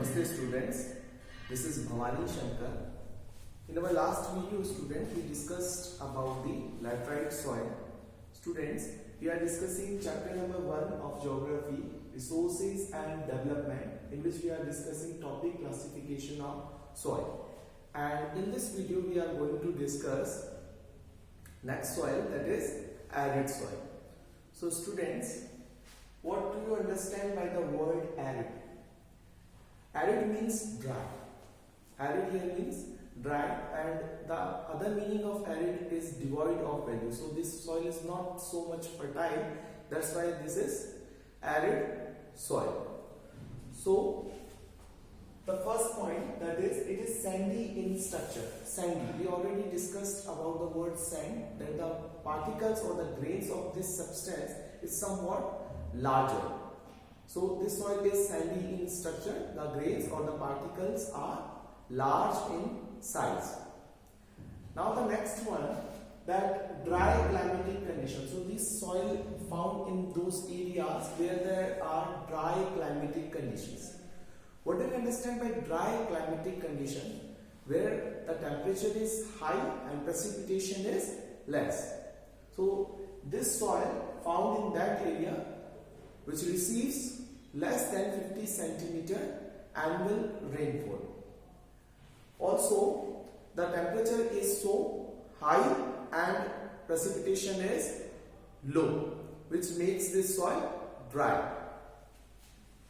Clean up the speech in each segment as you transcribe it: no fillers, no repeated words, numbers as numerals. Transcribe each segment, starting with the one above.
Namaste students, this is Bhavani Shankar. In our last video students, we discussed about the laterite soil. Students, we are discussing chapter number 1 of geography, resources and development, in which we are discussing topic classification of soil. And in this video we are going to discuss next soil, that is arid soil. So students, what do you understand by the word arid? Arid means dry. Arid here means dry, and the other meaning of arid is devoid of value. So this soil is not so much fertile, that's why this is arid soil. So the first point, that is, it is sandy in structure. Sandy, we already discussed about the word sand, that the particles or the grains of this substance is somewhat larger. So this soil is sandy in structure, the grains or the particles are large in size. Now the next one, that dry climatic conditions. So this soil found in those areas where there are dry climatic conditions. What do you understand by dry climatic condition? Where the temperature is high and precipitation is less. So this soil found in that area which receives less than 50 centimeter annual rainfall. Also, the temperature is so high and precipitation is low, which makes this soil dry.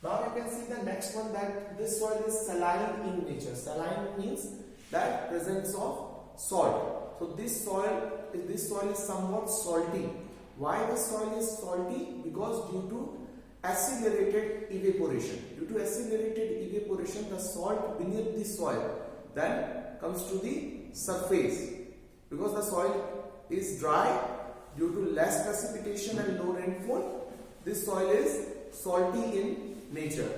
Now you can see the next one, that this soil is saline in nature. Saline means that presence of salt. So this soil is somewhat salty. Why the soil is salty? Because due to accelerated evaporation. Due to accelerated evaporation, the salt beneath the soil then comes to the surface. Because the soil is dry due to less precipitation and low rainfall, this soil is salty in nature.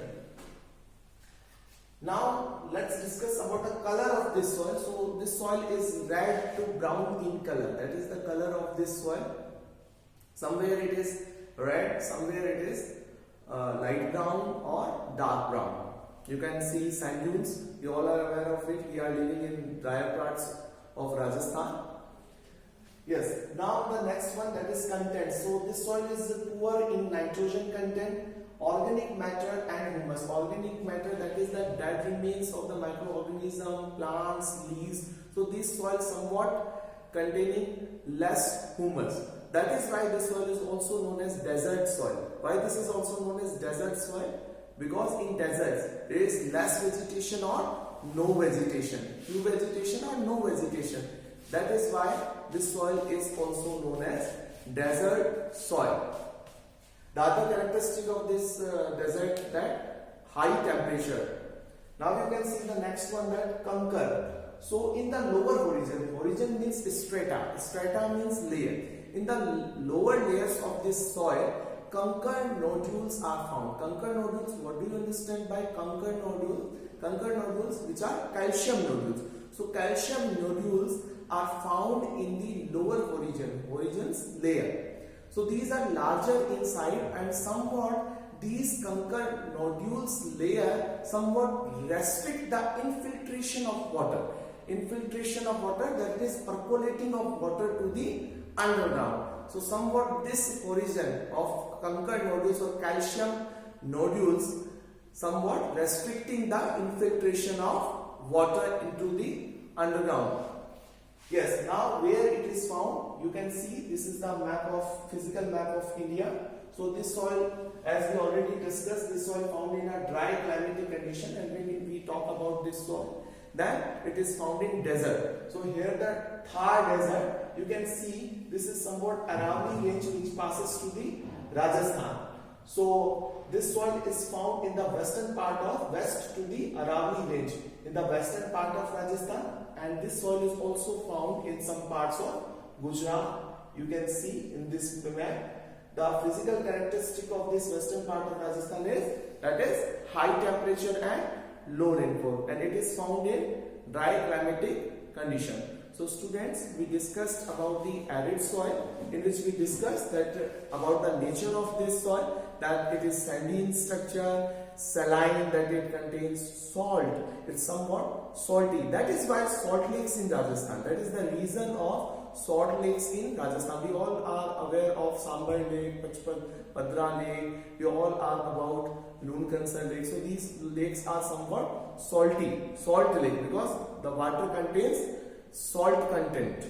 Now let's discuss about the color of this soil. So this soil is red to brown in color. That is the color of this soil. Somewhere it is red, somewhere it is light brown or dark brown. You can see sand dunes. You all are aware of it. We are living in drier parts of Rajasthan. Yes. Now the next one, that is content. So this soil is poor in nitrogen content, organic matter and humus. Organic matter, that is the dead remains of the microorganism, plants, leaves. So this soil somewhat containing less humus. That is why this soil is also known as desert soil. Why this is also known as desert soil? Because in deserts there is less vegetation or no vegetation. Few vegetation or no vegetation. That is why this soil is also known as desert soil. The other characteristic of this desert, that high temperature. Now you can see the next one, that conker. So in the lower horizon means strata. Strata means layer. In the lower layers of this soil, conker nodules are found. Conker nodules, what do you understand by conker nodules? Conker nodules, which are calcium nodules. So calcium nodules are found in the lower horizon's layer. So these are larger inside, and somewhat these conker nodules layer somewhat restrict the infiltration of water. Infiltration of water, that is percolating of water to the underground. So somewhat this horizon of conker nodules or calcium nodules somewhat restricting the infiltration of water into the underground. Yes, now where it is found, you can see this is the physical map of India. So this soil, as we already discussed, this soil found in a dry climatic condition, and when we talk about this soil, then it is found in desert. So here the Thar desert, you can see this is somewhat Aravalli range which passes to the Rajasthan. So this soil is found in the western part of west to the Aravalli range, in the western part of Rajasthan, and this soil is also found in some parts of Gujarat. You can see in this map. The physical characteristic of this western part of Rajasthan is, that is, high temperature and low rainfall, and it is found in dry climatic condition. So students, we discussed about the arid soil, in which we discussed that about the nature of this soil, that it is sandy in structure, saline, that it contains salt. It's somewhat salty. That is why salt lakes in Rajasthan. That is the reason of salt lakes in Rajasthan. We all are aware of Sambar Lake, Padra Lake. We all are about Lunkansar Lake. So these lakes are somewhat salty, salt lake, because the water contains salt content.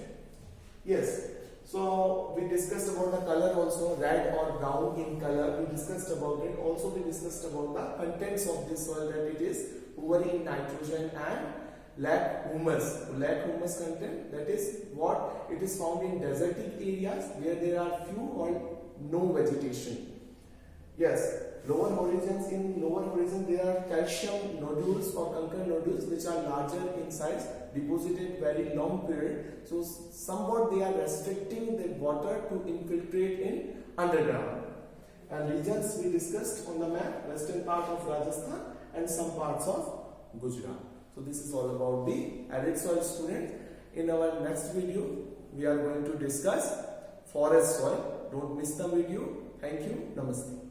Yes. So we discussed about the color also, red or brown in color. We discussed about it. Also we discussed about the contents of this soil, that it is poor in nitrogen and lack humus. Lack humus content, that is what it is found in desertic areas where there are few or no vegetation. Yes, lower horizons. In lower horizon there are calcium nodules or conker nodules which are larger in size, deposited very long period. So somewhat they are restricting the water to infiltrate in underground. And regions we discussed on the map, western part of Rajasthan and some parts of Gujarat. So this is all about the arid soil, students. In our next video we are going to discuss forest soil. Don't miss the video. Thank you. Namaste.